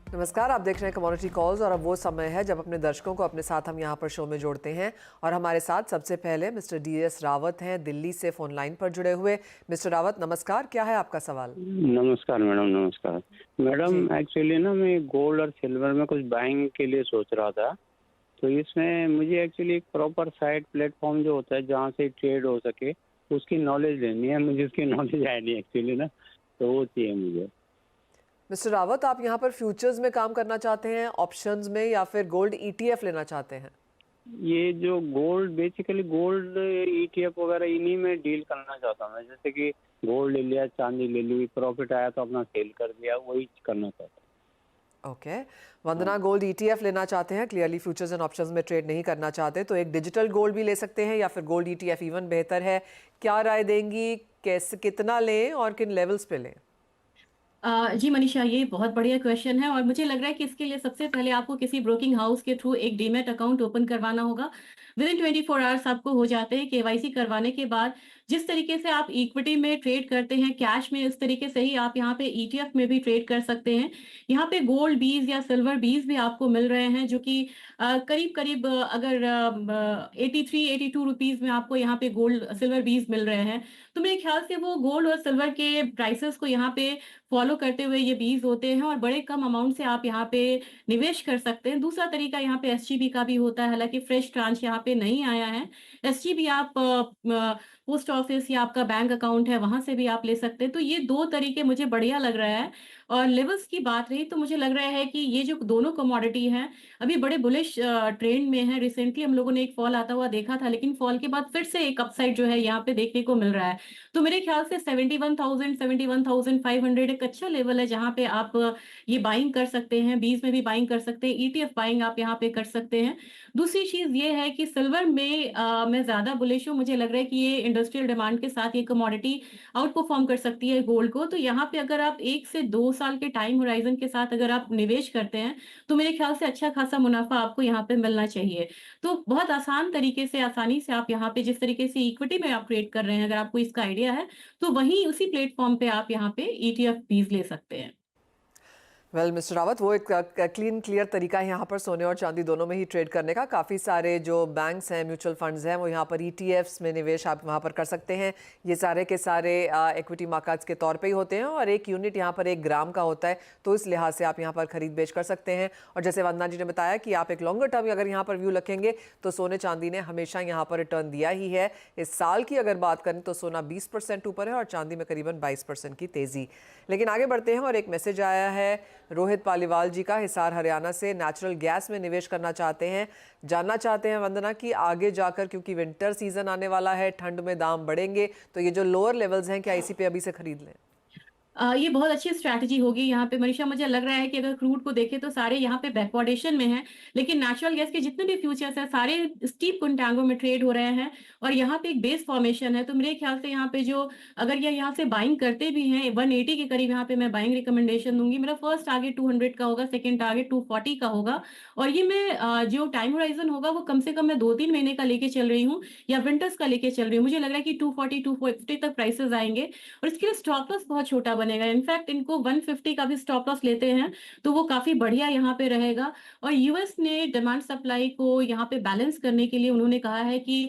नमस्कार, आप देख रहे हैं कम्युनिटी कॉल्स और अब वो समय है जब अपने दर्शकों को अपने साथ हम यहाँ पर शो में जोड़ते हैं। और हमारे साथ सबसे पहले मिस्टर DS रावत हैं, दिल्ली से फोन लाइन पर जुड़े हुए। मिस्टर रावत नमस्कार, क्या है आपका सवाल? नमस्कार मैडम, नमस्कार। जी। मैडम एक्चुअली ना मैं गोल्ड और सिल्वर में कुछ बाइंग के लिए सोच रहा था। तो इसमें मुझे एक्चुअली एक प्रॉपर साइट प्लेटफॉर्म जो होता है जहाँ से ट्रेड हो सके, उसकी नॉलेज लेनी है। मुझे उसकी नॉलेज है नहीं एक्चुअली ना, तो वो चाहिए मुझे। मिस्टर रावत, आप यहाँ पर फ्यूचर्स में काम करना चाहते हैं, ऑप्शंस में, या फिर गोल्ड ETF लेना चाहते हैं? ये जो गोल्ड, बेसिकली गोल्ड ETF वगैरह इन्हीं में डील करना चाहता हूँ मैं। जैसे कि गोल्ड ले लिया, चांदी ले ली, प्रॉफिट आया तो अपना सेल कर दिया, वही करना चाहता ओके। हूँ। वंदना, गोल्ड ETF लेना चाहते हैं, क्लियरली फ्यूचर्स एंड ऑप्शंस में ट्रेड नहीं करना चाहते, तो एक डिजिटल गोल्ड भी ले सकते हैं या फिर गोल्ड ETF इवन बेहतर है। क्या राय देंगी, कैसे, कितना लें और किन लेवल्स पे लें? जी मनीषा, ये बहुत बढ़िया क्वेश्चन है और मुझे लग रहा है कि इसके लिए सबसे पहले आपको किसी ब्रोकिंग हाउस के थ्रू एक डीमैट अकाउंट ओपन करवाना होगा। विद इन 24 आवर्स आपको हो जाते हैं। केवाईसी करवाने के बाद जिस तरीके से आप इक्विटी में ट्रेड करते हैं कैश में, उस तरीके से ही आप यहाँ पे ETF में भी ट्रेड कर सकते हैं। यहाँ पे गोल्ड बीज या सिल्वर बीज भी आपको मिल रहे हैं जो कि करीब करीब अगर 83-82 रुपीज में आपको यहाँ पे गोल्ड सिल्वर बीज मिल रहे हैं। तो मेरे ख्याल से वो गोल्ड और सिल्वर के प्राइसेस को यहाँ पे फॉलो करते हुए ये बीज होते हैं और बड़े कम अमाउंट से आप यहाँ पे निवेश कर सकते हैं। दूसरा तरीका यहाँ पे SGB का भी होता है, हालांकि फ्रेश ट्रांच यहाँ पे नहीं आया है। SGB आप पोस्ट ऑफिस या आपका बैंक अकाउंट है वहां से भी आप ले सकते हैं। तो ये दो तरीके मुझे बढ़िया लग रहा है। और लेवल्स की बात रही तो मुझे लग रहा है कि ये जो दोनों कमोडिटी हैं अभी बड़े बुलिश ट्रेंड में है। रिसेंटली हम लोगों ने एक फॉल आता हुआ देखा था, लेकिन फॉल के बाद फिर से एक अपसाइड जो है यहाँ पे देखने को मिल रहा है। तो मेरे ख्याल से 71,000 71,500 एक अच्छा लेवल है जहां पे आप ये बाइंग कर सकते हैं। बीज में भी बाइंग कर सकते हैं, ETF बाइंग आप यहाँ पे कर सकते हैं। दूसरी चीज ये है कि सिल्वर में मैं ज्यादा बुलिश हूँ। मुझे लग रहा है कि ये इंडस्ट्रियल डिमांड के साथ ये कमोडिटी आउट परफॉर्म कर सकती है गोल्ड को। तो यहाँ पे अगर आप 1 से 2 साल के टाइम होराइजन के साथ अगर आप निवेश करते हैं तो मेरे ख्याल से अच्छा खासा मुनाफा आपको यहाँ पे मिलना चाहिए। तो बहुत आसान तरीके से, आसानी से आप यहाँ पे जिस तरीके से इक्विटी में आप ट्रेड कर रहे हैं, अगर आपको इसका आइडिया है तो वहीं उसी प्लेटफॉर्म पे आप यहाँ पे ETF फीस ले सकते हैं। वेल मिस्टर रावत, वो एक क्लीन क्लियर तरीका है यहाँ पर सोने और चांदी दोनों में ही ट्रेड करने का। काफ़ी सारे जो बैंक्स हैं, म्यूचुअल फंड्स हैं, वो यहाँ पर ETFs में निवेश आप वहाँ पर कर सकते हैं। ये सारे के सारे इक्विटी मार्केट्स के तौर पे ही होते हैं और एक यूनिट यहाँ पर 1 ग्राम का होता है, तो इस लिहाज से आप यहाँ पर खरीद बेच कर सकते हैं। और जैसे वंदना जी ने बताया कि आप एक लॉन्गर टर्म अगर यहाँ पर व्यू रखेंगे तो सोने चांदी ने हमेशा यहाँ पर रिटर्न दिया ही है। इस साल की अगर बात करें तो सोना 20% ऊपर है और चांदी में करीबन 22% की तेज़ी। लेकिन आगे बढ़ते हैं और एक मैसेज आया है रोहित पालीवाल जी का, हिसार हरियाणा से। नेचुरल गैस में निवेश करना चाहते हैं, जानना चाहते हैं वंदना कि आगे जाकर, क्योंकि विंटर सीजन आने वाला है, ठंड में दाम बढ़ेंगे, तो ये जो लोअर लेवल्स हैं क्या इसी पे अभी से खरीद लें? ये बहुत अच्छी स्ट्रैटेजी होगी यहाँ पे मनीषा। मुझे लग रहा है कि अगर क्रूड को देखें तो सारे यहाँ पे बैकवर्डेशन में हैं, लेकिन नेचुरल गैस के जितने भी फ्यूचर्स हैं सारे स्टीप कंटांगो में ट्रेड हो रहे हैं और यहाँ पे एक बेस फॉर्मेशन है। तो मेरे ख्याल से यहाँ पे जो अगर ये यहाँ से बाइंग करते भी हैं 180 के करीब, यहाँ पे मैं बाइंग रिकमेंडेशन दूंगी। मेरा फर्स्ट टारगेट 200 का होगा, सेकेंड टारगेट 240 का होगा। और ये मैं जो टाइम होराइजन होगा वो कम से कम मैं 2-3 महीने का लेके चल रही हूँ या विंटर्स का लेके चल रही हूँ। मुझे लग रहा है कि 240-250 तक प्राइसेस आएंगे और इसके लिए स्टॉप लॉस बहुत छोटा बनेगा। इनफैक्ट इनको 150 का भी स्टॉप लॉस लेते हैं तो वो काफी बढ़िया यहाँ पे रहेगा। और यूएस ने डिमांड सप्लाई को यहाँ पे बैलेंस करने के लिए उन्होंने कहा है कि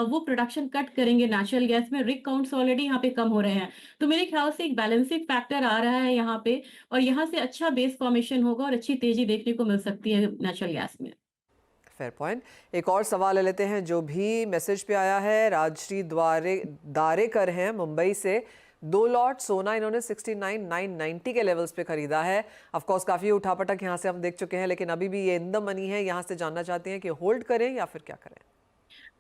वो प्रोडक्शन कट करेंगे नेचुरल गैस में। रिग काउंट्स ऑलरेडी यहाँ पे कम हो रहे हैं, तो मेरे ख्याल से एक बैलेंसिंग फैक्टर आ रहा है यहाँ पे और यहाँ से अच्छा बेस फॉर्मेशन होगा और अच्छी तेजी देखने को मिल सकती है नेचुरल गैस में। Fair point. एक और सवाल ले लेते हैं जो भी मैसेज पे आया है। राजश्री दारेकर हैं मुंबई से। 2 लॉट सोना इन्होंने 69,990 के लेवल्स पे खरीदा है। ऑफ कोर्स काफ़ी उठापटक यहाँ से हम देख चुके हैं, लेकिन अभी भी ये इन द मनी है। यहाँ से जानना चाहते हैं कि होल्ड करें या फिर क्या करें?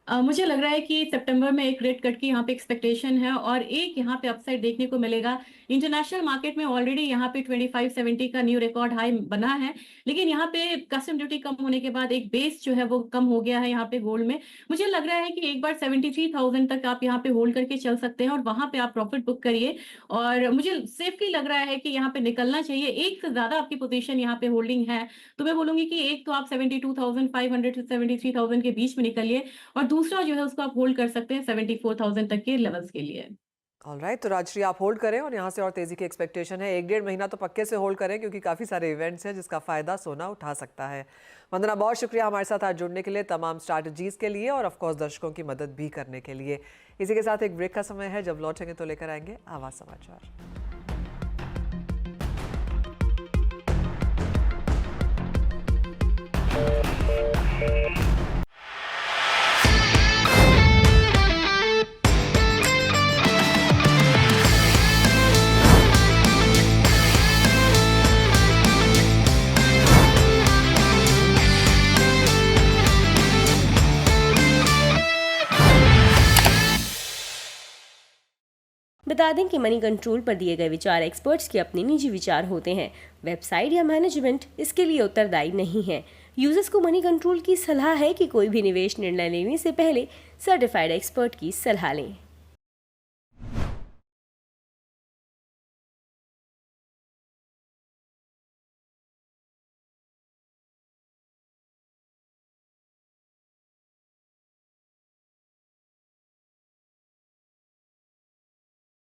मुझे लग रहा है कि सितंबर में एक रेट कट की यहाँ पे एक्सपेक्टेशन है और एक यहाँ पे अपसाइड देखने को मिलेगा। इंटरनेशनल मार्केट में ऑलरेडी यहाँ पे 2570 का न्यू रिकॉर्ड हाई बना है, लेकिन यहाँ पे कस्टम ड्यूटी कम होने के बाद एक बेस जो है वो कम हो गया है यहाँ पे गोल्ड में। मुझे लग रहा है कि एक बार 73,000 तक आप यहाँ पे होल्ड करके चल सकते हैं और वहां पे आप प्रॉफिट बुक करिए। और मुझे सेफली लग रहा है कि यहाँ पे निकलना चाहिए। एक से ज्यादा आपकी पोजीशन यहाँ पे होल्डिंग है तो मैं बोलूंगी कि एक तो आप 72,500 से 73,000 के बीच में निकलिए और दूसरा जो है उसको आप होल्ड कर सकते हैं 74,000 तक के लेवल्स के लिए। ऑलराइट, तो राजश्री आप होल्ड करें और यहाँ से और तेजी की एक्सपेक्टेशन है। 1-1.5 महीना तो पक्के से होल्ड करें क्योंकि काफ़ी सारे इवेंट्स हैं जिसका फ़ायदा सोना उठा सकता है। वंदना, बहुत शुक्रिया हमारे साथ आज जुड़ने के लिए, तमाम स्ट्रैटेजीज के लिए और ऑफकोर्स दर्शकों की मदद भी करने के लिए। इसी के साथ एक ब्रेक का समय है, जब लौटेंगे तो लेकर आएंगे आवाज़ समाचार। बता दें कि मनी कंट्रोल पर दिए गए विचार एक्सपर्ट्स के अपने निजी विचार होते हैं। वेबसाइट या मैनेजमेंट इसके लिए उत्तरदायी नहीं है। यूजर्स को मनी कंट्रोल की सलाह है कि कोई भी निवेश निर्णय लेने से पहले सर्टिफाइड एक्सपर्ट की सलाह लें।